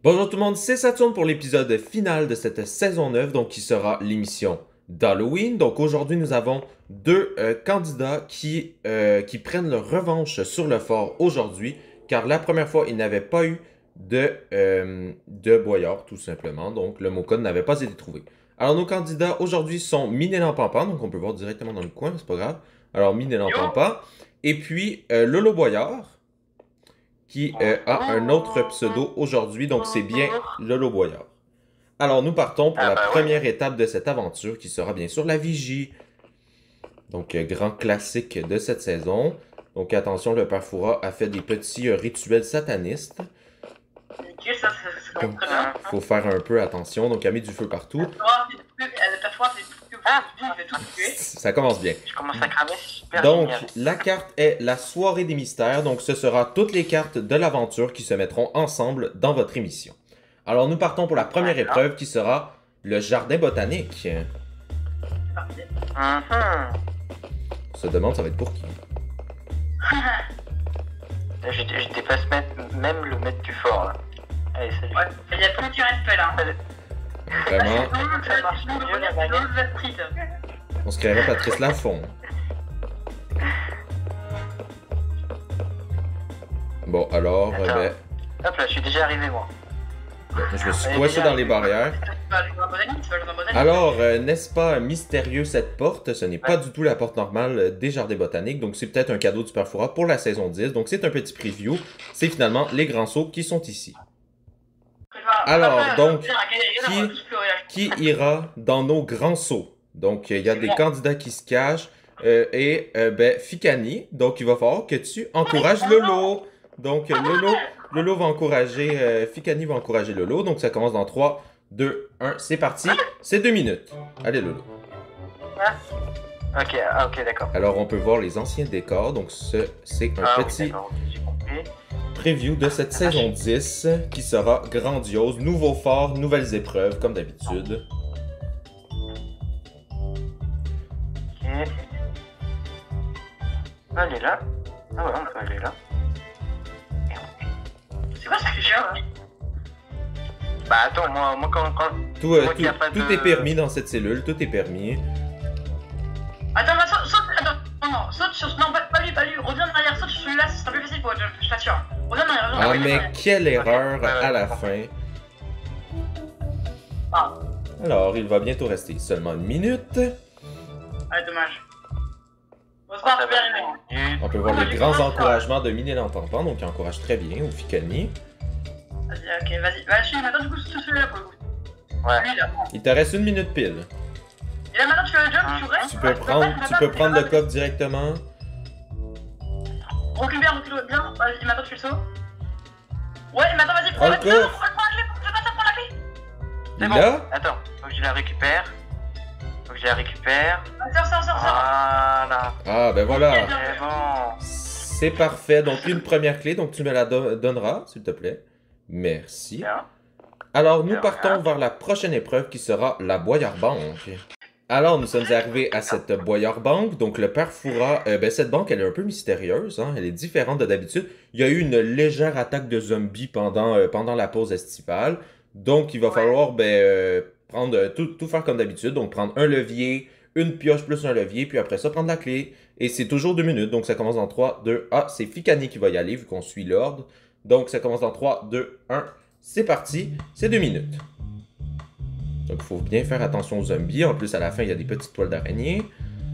Bonjour tout le monde, c'est Saturne pour l'épisode final de cette saison 9, donc qui sera l'émission d'Halloween. Donc aujourd'hui, nous avons deux candidats qui prennent leur revanche sur le fort aujourd'hui, car la première fois, ils n'avaient pas eu de boyard, tout simplement. Donc le mot code n'avait pas été trouvé. Alors nos candidats aujourd'hui sont Minélan Pampan, donc on peut voir directement dans le coin, c'est pas grave. Alors Minélan Pampan, et puis Lolo Boyard, qui a un autre pseudo aujourd'hui, donc c'est bien Lolo Boyard. Alors nous partons pour la première étape de cette aventure, qui sera bien sûr la vigie. Donc grand classique de cette saison. Donc attention, le père Fouras a fait des petits rituels satanistes. Ok, ça Donc faut faire un peu attention, donc il a mis du feu partout. Ça commence bien. Je commence à cramer, c'est super Donc, génial. la carte est la soirée des mystères. Donc, ce sera toutes les cartes de l'aventure qui se mettront ensemble dans votre émission. Alors, nous partons pour la première épreuve qui sera le jardin botanique. On se demande, ça va être pour qui? Je dépasse même le maître du fort là. Allez, salut. Ouais, il y a plus de respect là. Vraiment, Ça marche mieux la manette. on se créerait Patrice Laffont. Bon, alors, Attends. ben, Hop là, je suis déjà arrivé moi. je me suis coincé dans les barrières. Alors, n'est-ce pas mystérieux cette porte? Ce n'est pas du tout la porte normale des jardins botaniques, donc c'est peut-être un cadeau du père Fouras pour la saison 10. Donc c'est un petit preview. C'est finalement les grands sauts qui sont ici. Alors, donc, qui ira dans nos grands sauts? Donc, il y a des candidats qui se cachent. Ben, Fikani, donc il va falloir que tu encourages Lolo. Donc, Lolo va encourager, Fikani va encourager Lolo. Donc, ça commence dans 3, 2, 1, c'est parti. C'est 2 minutes. Allez, Lolo. Ok, ok, d'accord. Alors, on peut voir les anciens décors. Donc, c'est un petit d'accord, j'ai compris. preview de cette saison 10 qui sera grandiose. Nouveau fort, nouvelles épreuves, comme d'habitude. Ok. Ah, elle est là. Ah ouais, on peut aller là. C'est quoi ce que j'ai là? Bah attends, moi quand... Tout Moi qui a pas tout de- est permis dans cette cellule, tout est permis. Attends, bah, saute, attends, non, saute sur... Non, pas lui, reviens en arrière, saute sur celui-là, ce sera plus facile pour eux, je t'assure. Reviens en arrière, Ah, reviens en mais arrière. quelle erreur Ouais, à la fin. Ah, Alors, il va bientôt rester seulement 1 minute. ah, dommage. Bon, c'est pas grave, je vais arriver. On peut voir les grands encouragements de Minélan Pampan, donc il encourage très bien au Fikani. Vas-y, ok, vas-y. Bah, je suis maintenant, du coup, sur celui-là pour le coup. Ouais. Celui-là. Il te reste 1 minute pile. Et là, maintenant, tu fais le jump, tu restes. Tu peux prendre le coffre directement. Recule bien, bien. Vas-y, maintenant, tu fais le saut. Ouais, maintenant, vas-y, Prends le prends la clé. coffre. Prends la clé, je passe à prendre la clé. C'est Il bon. l'a? Attends, faut que je la récupère. Faut que je la récupère. Sors. Voilà. Ah, ben voilà. C'est bon. C'est parfait. Donc, une première clé, donc tu me la donneras, s'il te plaît. Merci. Bien. Alors, nous Bien, partons bien. vers la prochaine épreuve qui sera la Boyard Banque. Alors, nous sommes arrivés à cette Boyard Banque. Donc, le père Fouras, ben, cette banque, elle est un peu mystérieuse. Hein? Elle est différente de d'habitude. Il y a eu une légère attaque de zombies pendant la pause estivale. Donc, il va falloir prendre tout faire comme d'habitude. Donc, prendre un levier, une pioche plus un levier, puis après ça, prendre la clé. Et c'est toujours 2 minutes. Donc, ça commence dans 3, 2, ah, c'est Fikani qui va y aller vu qu'on suit l'ordre. Donc, ça commence dans 3, 2, 1. C'est parti, c'est 2 minutes. Donc, il faut bien faire attention aux zombies. En plus, à la fin, il y a des petites toiles d'araignée.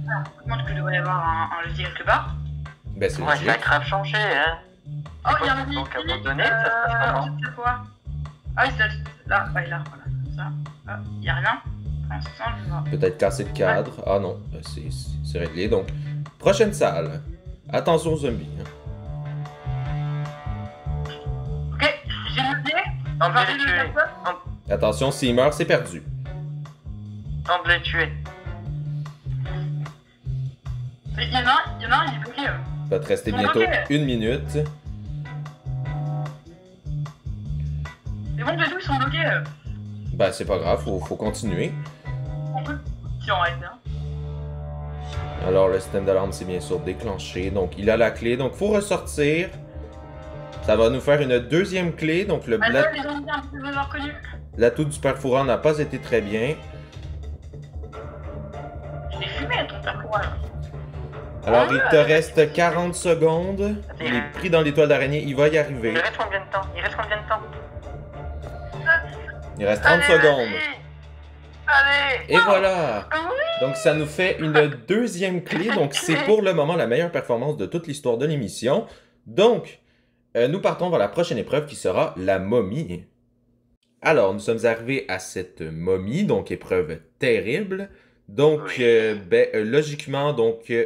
Je pense qu'il devrait y avoir un levier quelque part. Ben, c'est Ouais, ça a logique. grave changé, hein. Oh, il y a un levier. Donc, abandonné, ça se passe comment? C'est quoi? Ah oui, c'est là, ouais, là, voilà, comme ça. Ah, il y a rien. Pour l'instant, je vois. Peut-être casser le cadre. Ah non, c'est réglé. Donc, prochaine salle. Attention aux zombies. Hein. Ok, j'ai noté. Tente Enfin, de j'ai les le tuer. personne. Attention, s'il meurt, c'est perdu. Tente de les tuer. Il y en a un, il est bloqué. Il va te rester bientôt 1 minute. C'est bon, les deux, ils sont bloqués. Ben, c'est pas grave, faut continuer. On peut. Si on reste bien. Alors, le système d'alarme s'est bien sûr déclenché. Donc, il a la clé. Donc, faut ressortir. Ça va nous faire une deuxième clé, donc Les zombies un peu reconnus. l'atout du perforant n'a pas été très bien. Je l'ai fumé ton perforat là. Alors, il te reste 40 secondes. Il est pris dans l'étoile d'araignée, il va y arriver. Il reste combien de temps? Il reste 30 secondes. Allez! Et voilà! Donc, ça nous fait une deuxième clé. Donc, c'est pour le moment la meilleure performance de toute l'histoire de l'émission. Donc, nous partons vers la prochaine épreuve qui sera la momie. Alors, nous sommes arrivés à cette momie, donc épreuve terrible. Donc, logiquement,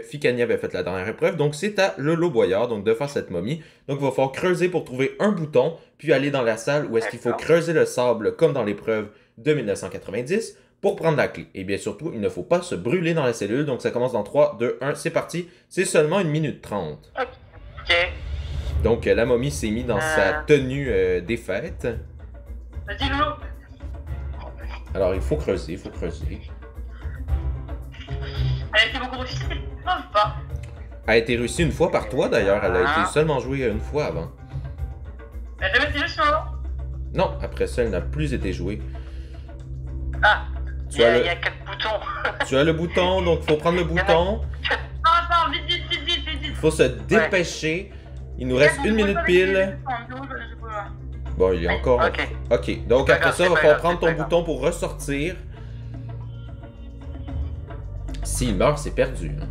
Ficani avait fait la dernière épreuve. Donc, c'est à Lolo Boyard donc, de faire cette momie. Donc, il va falloir creuser pour trouver un bouton, puis aller dans la salle où est-ce qu'il faut creuser le sable, comme dans l'épreuve de 1990, pour prendre la clé. Et bien surtout, il ne faut pas se brûler dans la cellule. Donc, ça commence dans 3, 2, 1, c'est parti. C'est seulement 1 minute 30. Ok. Donc, la momie s'est mise dans sa tenue des fêtes. Vas-y, Lolo. Alors, il faut creuser, Elle a été beaucoup réussie, ou pas? Elle a été réussie une fois par toi, d'ailleurs. Elle a été seulement jouée une fois avant. Elle a jamais été juste avant? Non, après ça, elle n'a plus été jouée. Ah! Tu Il y as a 4 boutons. Tu as le bouton, donc il faut prendre le bouton. Non, vite. Faut se dépêcher. Il nous reste 1 minute pile. Bon, il est encore... Ok, donc après ça, il va falloir prendre ton bouton pour ressortir. S'il meurt, c'est perdu. Hein.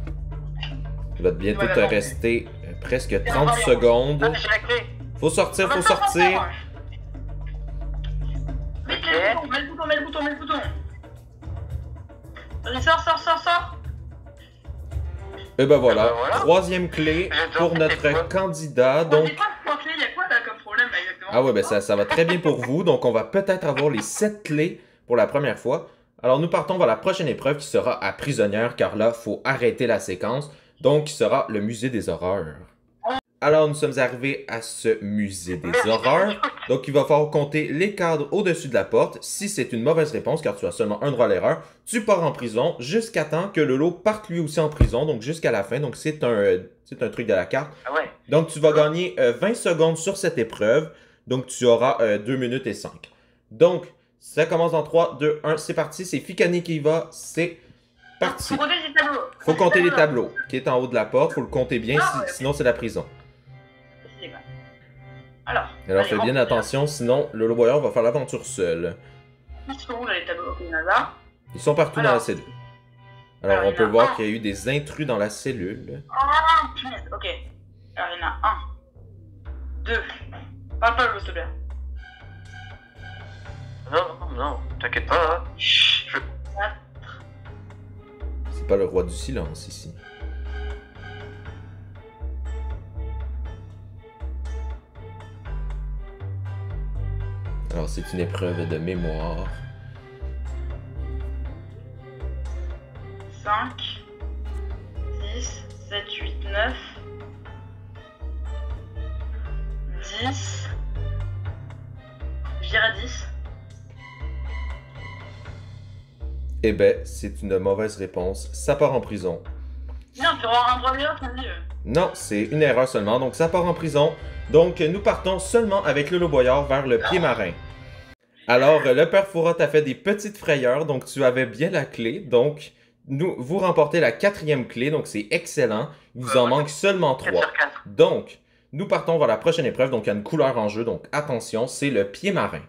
Il va bientôt te rester presque 30 secondes. J'ai la clé. Faut sortir. Vite, mets le bouton. Vas-y, sors. Et ben voilà, troisième clé pour notre candidat. Donc... Il y a quoi là comme problème là, exactement? Ah ouais, ben ça va très bien pour vous. Donc on va peut-être avoir les 7 clés pour la première fois. Alors nous partons vers la prochaine épreuve qui sera à prisonnière, car là, il faut arrêter la séquence. Donc, qui sera le musée des horreurs. Alors, nous sommes arrivés à ce musée des horreurs. Donc, il va falloir compter les cadres au-dessus de la porte. Si c'est une mauvaise réponse, car tu as seulement un droit à l'erreur, tu pars en prison jusqu'à temps que Lolo parte lui aussi en prison, donc jusqu'à la fin. Donc, c'est un truc de la carte. Ah ouais. Donc, tu vas gagner 20 secondes sur cette épreuve. Donc, tu auras 2 minutes et 5. Donc, ça commence dans 3, 2, 1, c'est parti. C'est Ficani qui y va. C'est parti. Faut compter les tableaux qui est en haut de la porte. Faut le compter bien, sinon c'est la prison. Alors fais bien attention, sinon Lolo Boyard va faire l'aventure seul. Ils sont où là les tableaux? Il y en a là. Ils sont partout dans la cellule. Alors on peut voir qu'il y a eu des intrus dans la cellule. Ah, punaise, ok. Alors il y en a 1, 2. Parle pas, Lolo, s'il te plaît. Non, t'inquiète pas. Chut, 4. C'est pas le roi du silence ici. Alors c'est une épreuve de mémoire. 5, 6, 7, 8, 9, 10. Je dirais 10. Eh ben, c'est une mauvaise réponse. Ça part en prison. Non, tu auras un droit d'erreur, tu me dis. Non, c'est une erreur seulement, donc ça part en prison. Donc, nous partons seulement avec Lolo Boyard vers le pied marin. Alors, le père Foura t'a fait des petites frayeurs, donc tu avais bien la clé. Donc, vous remportez la 4e clé, donc c'est excellent. Il vous en manque seulement 3. Donc, nous partons vers la prochaine épreuve, donc il y a une couleur en jeu, donc attention, c'est le pied marin.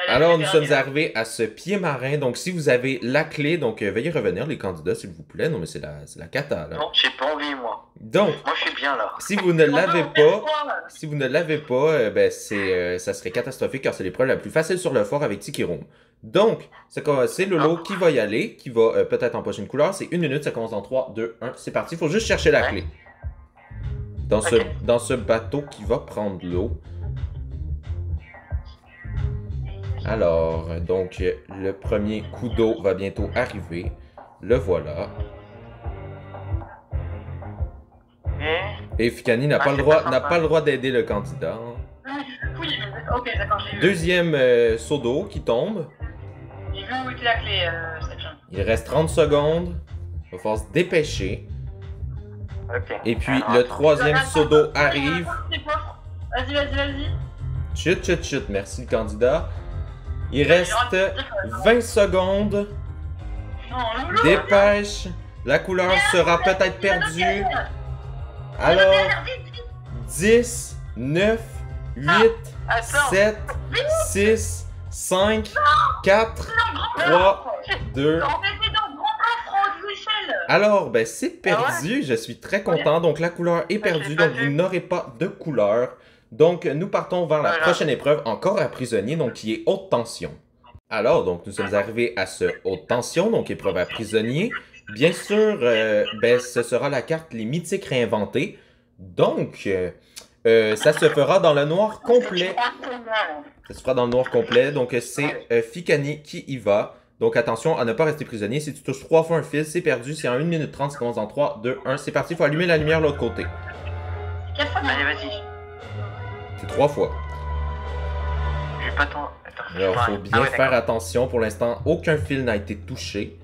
Alors, nous sommes arrivés à ce pied marin. Donc, si vous avez la clé, donc veuillez revenir, les candidats, s'il vous plaît. Non, mais c'est la cata, là. Non, j'ai pas envie, moi. Donc, moi, je suis bien, là. Si vous ne l'avez pas, ben, ça serait catastrophique, car c'est l'épreuve la plus facile sur le fort avec Tikirum. Donc, c'est Lolo qui va y aller, qui va peut-être empocher une couleur. C'est 1 minute, ça commence dans 3, 2, 1, c'est parti. Il faut juste chercher la clé. Dans ce bateau qui va prendre l'eau. Alors, donc, le premier coup d'eau va bientôt arriver. Le voilà. Et Ficani n'a pas le droit d'aider le candidat. Oui, ok, d'accord, j'ai vu. Deuxième seau d'eau qui tombe. J'ai vu où était la clé, Stephen. Il reste 30 secondes. Il va falloir se dépêcher. Okay. Et puis, le troisième seau d'eau arrive. Vas-y. Chut. Merci le candidat. Il reste 20 secondes. Non, Loulou. Dépêche. La couleur sera peut-être perdue. Alors, 10, 9, 8, Attends. 7, 6, 5, 4, 3, 2. On était dans le grand coffre de Michel. Alors, ben c'est perdu. Je suis très content. Donc, la couleur est perdue. Donc, vous n'aurez pas de couleur. Donc, nous partons vers la prochaine épreuve, encore à prisonnier, donc qui est haute tension. Alors, donc, nous sommes arrivés à ce haute tension, donc épreuve à prisonnier. Bien sûr, ben, ce sera la carte Les Mythiques réinventés. Donc, ça se fera dans le noir complet. Ça se fera dans le noir complet. Donc, c'est Ficani qui y va. Donc, attention à ne pas rester prisonnier. Si tu touches 3 fois un fil, c'est perdu. C'est en 1 minute 30. Ça commence dans 3, 2, 1. C'est parti. Il faut allumer la lumière de l'autre côté. 4 fois. Allez, vas-y. C'est 3 fois. J'ai pas tant. Attends. Alors, il faut bien faire attention. Pour l'instant, aucun fil n'a été touché.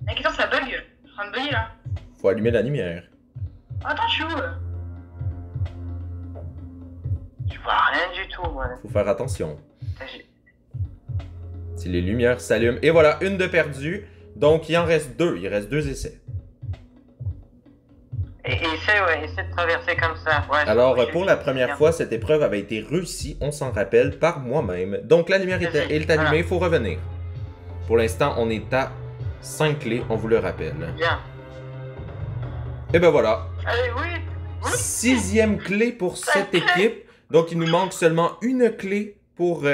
La question, ça bug. Je suis en train de bugger là. Faut allumer la lumière. Attends, je suis où Je vois rien du tout, moi. Faut faire attention. J'ai- Si les lumières s'allument. Et voilà, une de perdue. Donc, il en reste 2. Il reste 2 essais. Et essaie de traverser comme ça. Ouais, Alors, pour la première fois, cette épreuve avait été réussie, on s'en rappelle, par moi-même. Donc, la lumière est allumée, il faut revenir. Pour l'instant, on est à 5 clés, on vous le rappelle. Bien. Et ben voilà. Allez, oui. 6e clé pour cette équipe. Donc, il nous manque seulement une clé pour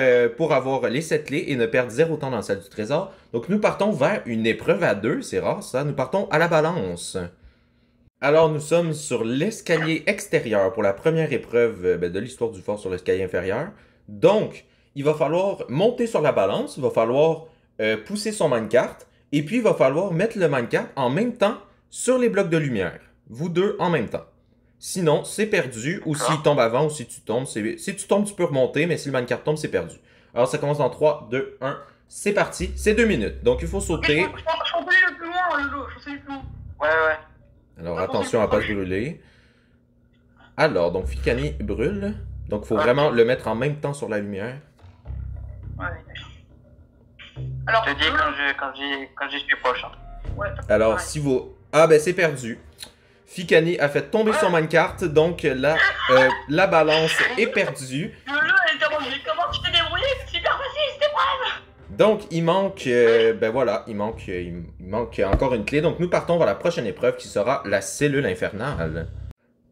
avoir les 7 clés et ne perdre 0 temps dans la salle du trésor. Donc, nous partons vers une épreuve à 2, c'est rare ça. Nous partons à la balance. Alors, nous sommes sur l'escalier extérieur pour la première épreuve de l'histoire du fort sur l'escalier inférieur. Donc, il va falloir monter sur la balance, il va falloir pousser son minecart, et puis il va falloir mettre le minecart en même temps sur les blocs de lumière. Vous deux en même temps. Sinon, c'est perdu, ou s'il tombe avant, ou si tu tombes, si tu tombes, tu peux remonter, mais si le minecart tombe, c'est perdu. Alors, ça commence dans 3, 2, 1, c'est parti, c'est 2 minutes. Donc, il faut sauter. Je pense le plus loin, Lolo. Je pense le plus loin. Ouais. Alors, attention à ne pas se brûler. Alors, donc, Ficani brûle. Donc, il faut vraiment le mettre en même temps sur la lumière. Ouais, d'accord. Alors, Je te dis quand j'y suis proche. Hein. Ouais, Alors, si vous... Ah, ben, c'est perdu. Ficani a fait tomber son minecart, donc la balance est perdue. Lolo, elle était rangée. Comment tu t'es débrouillé? C'est super facile, c'était bref. Donc, il manque... ben voilà, il manque encore une clé. Donc, nous partons vers la prochaine épreuve qui sera la cellule infernale.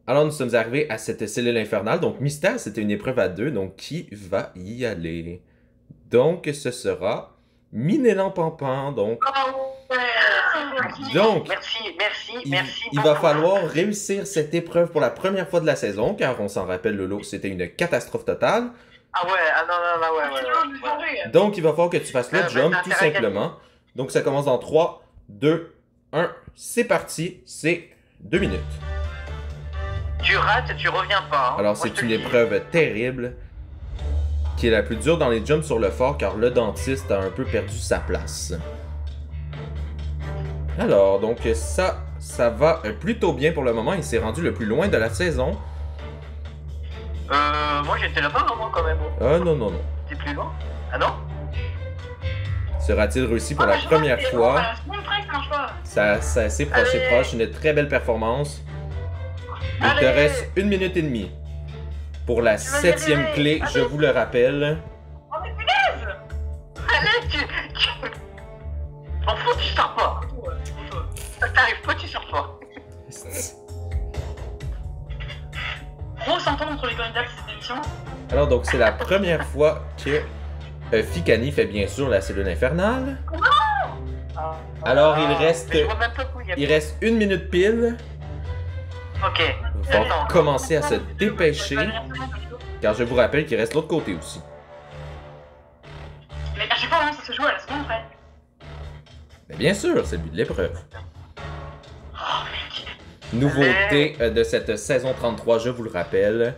Alors, nous sommes arrivés à cette cellule infernale. Donc, mystère, c'était une épreuve à 2. Donc, qui va y aller? Donc, ce sera Minélan Pampan. Donc, il va falloir réussir cette épreuve pour la première fois de la saison, car on s'en rappelle, Lolo, c'était une catastrophe totale. Ah ouais, ouais. Donc, il va falloir que tu fasses le jump, tout simplement. Donc, ça commence dans 3, 2, 1. C'est parti, c'est 2 minutes. Tu rates, tu reviens pas. Hein. Alors, c'est une épreuve terrible, qui est la plus dure dans les jumps sur le fort, car le dentiste a un peu perdu sa place. Alors, donc, ça va plutôt bien pour le moment. Il s'est rendu le plus loin de la saison. Moi j'étais là-bas, moi quand même. Ah non. T'es plus loin? Ah non? Sera-t-il réussi pour la première fois? C'est proche, une très belle performance. Il te reste 1 minute et demie. Pour la 7e clé, je vous le rappelle. Oh mais punaise! Allez, tu... T'en fous, tu sors pas. T'arrives pas, tu sors pas. Grosse entente entre les candidats de cette émission. Alors donc c'est la première fois que Ficani fait bien sûr la cellule infernale. Alors il reste 1 minute pile. Ok. Il va falloir commencer à se dépêcher, car je vous rappelle qu'il reste l'autre côté aussi. Mais à chaque fois, ça se joue à la seconde près. Mais bien sûr, c'est le but de l'épreuve. Oh, mec. Nouveauté de cette saison 33, je vous le rappelle.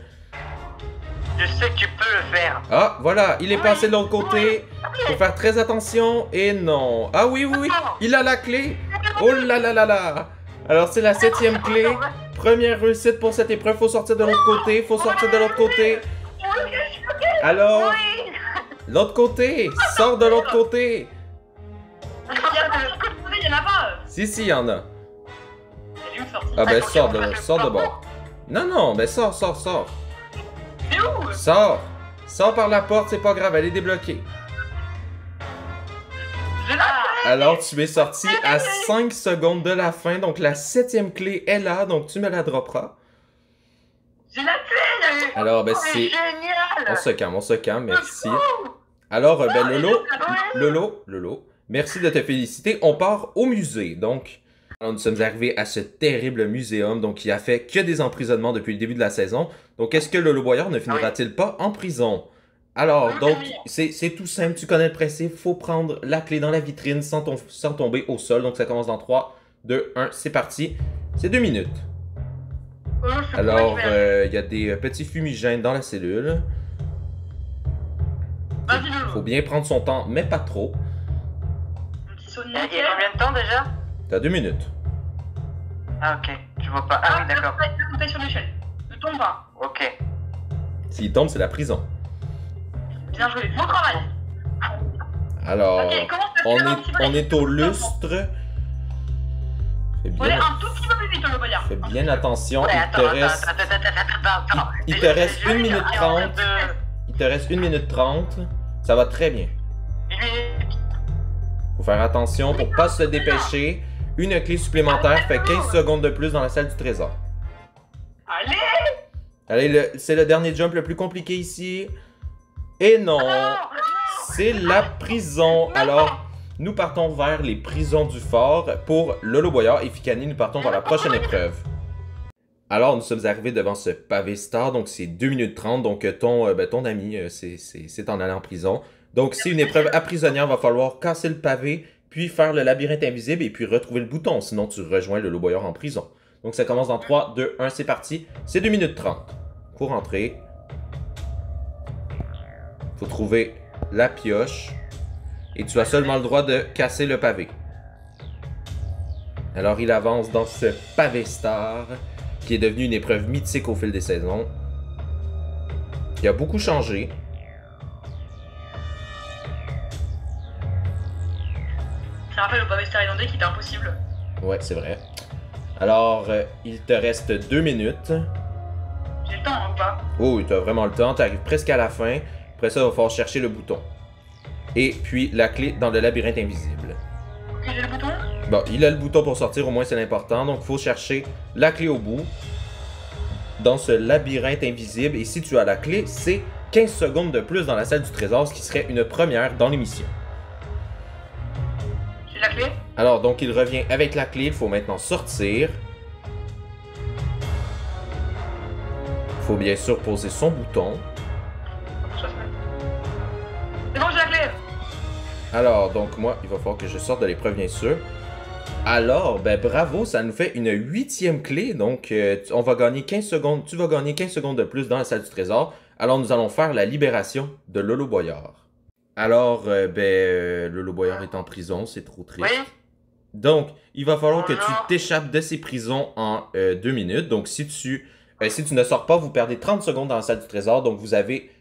Je sais que tu peux le faire. Ah, voilà, il est passé de l'autre côté. Faut faire très attention. Et non. Ah oui, il a la clé. Oh là là là là. Alors, c'est la 7e clé. Première réussite pour cette épreuve. Faut sortir de l'autre côté. Alors, Oui. l'autre côté, sors de l'autre côté. Il y a pas de côté, il y en a pas. Si, il y en a. Elle est où sortie? Ah ben, faut sors qu'on de, fasse le sors de plan. bord. Non, ben sors. C'est où? Sors. Sors par la porte, c'est pas grave, elle est débloquée. J'ai la Alors, tu es sorti à 5 secondes de la fin, donc la 7e clé est là, donc tu me la dropperas. J'ai la clé. Alors, ben C'est c'est... génial. On se calme, merci. Alors, ben Lolo, merci de te féliciter. On part au musée, donc. Alors, nous sommes arrivés à ce terrible muséum, donc qui a fait que des emprisonnements depuis le début de la saison. Donc, est-ce que Lolo Boyard ne finira-t-il pas en prison? Alors, Oui, donc, oui. c'est tout simple, tu connais le principe, faut prendre la clé dans la vitrine sans tomber au sol. Donc, ça commence dans 3, 2, 1, c'est parti. C'est 2 minutes. Alors, il y a des petits fumigènes dans la cellule. Vas-y, Lolo. Faut bien prendre son temps, mais pas trop. Un petit saut de Il y a nickel. combien de temps déjà? T'as 2 minutes. Ah ok, je vois pas. Ah oui d'accord. Monter sur l'échelle. Ne tombe pas. Ok. S'il tombe, c'est la prison. Bien joué. Bon travail. Alors, Ok, commence à on faire un petit peu est les- au lustre. Fais Faut aller bien, un tout petit peu plus vite, Lolo Boyard. fais bien attention, Ouais, il attends, te attends, reste... attends, attends. Il te Déjà, reste c'est 1 joli, minute hein, 30. en train Il te reste 1 minute 30. Ça va très bien. de- Faut faire attention pour pas se dépêcher. Une clé supplémentaire fait 15 secondes de plus dans la salle du trésor. Allez. Allez, c'est le dernier jump le plus compliqué ici. Et non, c'est la prison. Alors, nous partons vers les prisons du fort. Pour Lolo Boyard et Fikani, nous partons vers la prochaine épreuve. Alors, nous sommes arrivés devant ce pavé star, donc c'est 2 minutes 30. Donc, ton ami c'est en allant en prison. Donc, c'est une épreuve à prisonnière. Va falloir casser le pavé, puis faire le labyrinthe invisible et puis retrouver le bouton. Sinon, tu rejoins Lolo Boyard en prison. Donc, ça commence dans 3, 2, 1, c'est parti. C'est 2 minutes 30. Pour rentrer, faut trouver la pioche. Et tu as seulement le droit de casser le pavé. Alors, il avance dans ce pavé star, qui est devenu une épreuve mythique au fil des saisons. Il a beaucoup changé. Ça rappelle au pavé Star Islandais qui était impossible. Ouais, c'est vrai. Alors, il te reste 2 minutes. J'ai le temps, hein, ou pas? Oh, tu as vraiment le temps. Tu arrives presque à la fin. Après ça, il va falloir chercher le bouton. Et puis, la clé dans le labyrinthe invisible. Ok, j'ai le bouton. Bon, il a le bouton pour sortir, au moins c'est l'important. Donc, il faut chercher la clé au bout. Dans ce labyrinthe invisible. Et si tu as la clé, c'est 15 secondes de plus dans la salle du trésor, ce qui serait une première dans l'émission. J'ai la clé. Alors, donc, il revient avec la clé. Il faut maintenant sortir. Il faut bien sûr poser son bouton. C'est bon, j'ai la clé. Alors, donc, moi, il va falloir que je sorte de l'épreuve, bien sûr. Alors, ben bravo, ça nous fait une 8e clé. Donc, on va gagner 15 secondes. Tu vas gagner 15 secondes de plus dans la salle du trésor. Alors, nous allons faire la libération de Lolo Boyard. Alors, Lolo Boyard est en prison, c'est trop triste. Oui. Donc, il va falloir que tu Bonjour. t'échappes de ces prisons en 2 minutes. Donc, si tu ne sors pas, vous perdez 30 secondes dans la salle du trésor. Donc, vous avez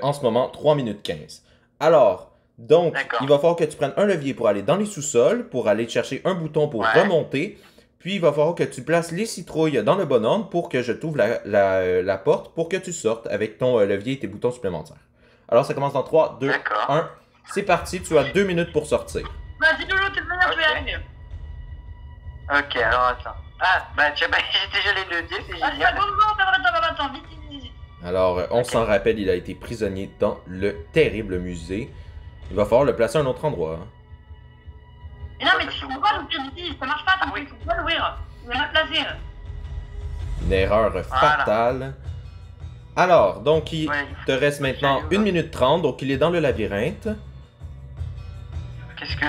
en ce moment 3 minutes 15. Alors, donc, D'accord. il va falloir que tu prennes un levier pour aller dans les sous-sols, pour aller chercher un bouton pour Ouais. remonter. Puis, il va falloir que tu places les citrouilles dans le bon ordre pour que je t'ouvre la porte pour que tu sortes avec ton levier et tes boutons supplémentaires. Alors, ça commence dans 3, 2, D'accord. 1. C'est parti, tu as 2 minutes pour sortir. Vas-y, Lolo, t'es le meilleur, je vais y Ok. arriver. Ok, alors attends. Ah, bah tu as j'ai déjà les leviers, c'est Vas-y, génial. attends, vite, vite, vite. Alors, on s'en rappelle, il a été prisonnier dans le terrible musée. Il va falloir le placer à un autre endroit. Hein. Mais non, mais tu peux pas l'ouvrir ici, ça marche pas, t'as Oui. tu peux pas l'ouvrir. Il va la placer. Une erreur fatale. Alors, donc, il Ouais, te reste maintenant 1 minute 30, donc il est dans le labyrinthe. qu'est-ce que...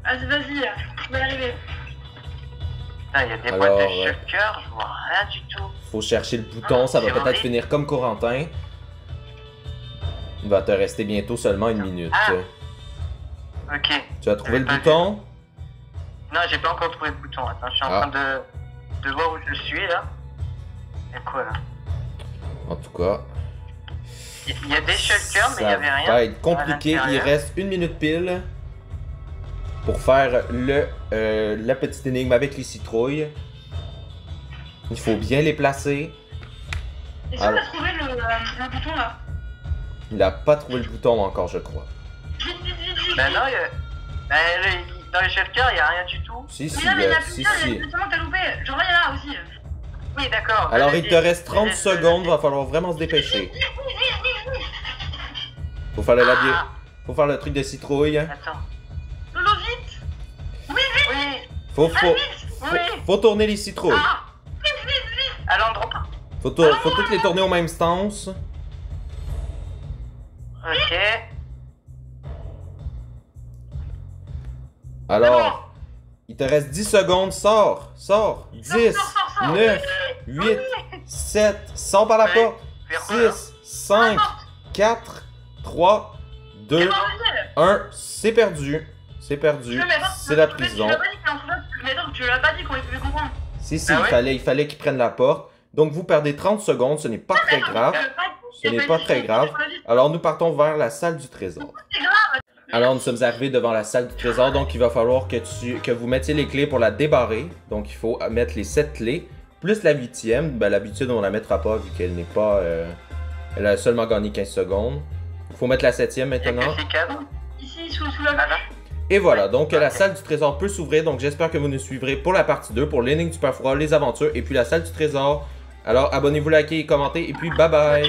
Vas-y, je vais y arriver. Ah, il y a des Alors, boîtes de shulker, je vois rien du tout. Faut chercher le bouton, ça va c'est peut-être horrible. finir comme Corentin. Il va te rester bientôt seulement 1 minute. Ah. Ok. Tu as trouvé le J'avais pas bouton? Non, j'ai pas encore trouvé le bouton. Attends, je suis en Ah. train de voir où je suis là. Et quoi là? En tout cas, Il y a des shulkers, mais il n'y ça avait rien. va être compliqué. à Il l'intérieur. reste 1 minute pile pour faire la petite énigme avec les citrouilles. Il faut bien les placer. Est-ce que Alors. t'as trouvé le bouton là? Il n'a pas trouvé le bouton encore, je crois. Vite, vite, vite, vite. Ben non, dans les shulkers, il n'y a rien du tout. Si, si, Mais là, mais il y en a si, plusieurs, il y si. a justement que t'as loupé. Genre là, il y en a aussi. Oui, d'accord. Alors, il te reste 30 secondes, va falloir vraiment se dépêcher. Faut faire faut faire le truc de citrouille. Attends. Lolo, vite. Oui, Faut oui. tourner les citrouilles. Ah. À l'endroit. Faut toutes les tourner au même sens. Ok. Alors, il te reste 10 secondes, sors. 10, Sors. 9, 8, 7, sors par la Ouais. porte. Verrouille. 6, 5, 4, 3, 2, 1, c'est perdu. C'est perdu. C'est la prison. Tu l'as pas dit qu'on pouvait comprendre. Si, Ah ouais? il fallait qu'il prenne la porte. Donc, vous perdez 30 secondes, ce n'est pas très grave. Ce n'est pas très grave. Alors, nous partons vers la salle du trésor. C'est grave. Alors, nous sommes arrivés devant la salle du trésor, donc il va falloir que vous mettiez les clés pour la débarrer. Donc, il faut mettre les 7 clés, plus la 8e. Ben, l'habitude, on la mettra pas, vu qu'elle n'est pas... elle a seulement gagné 15 secondes. Il faut mettre la 7e Il y a maintenant. que ces cadres. Ici, sous la Voilà. Et voilà, donc la salle du trésor peut s'ouvrir. Donc, j'espère que vous nous suivrez pour la partie 2, pour l'énigme du parfois, les aventures, et puis la salle du trésor. Alors, abonnez-vous, likez et commentez, et puis bye bye!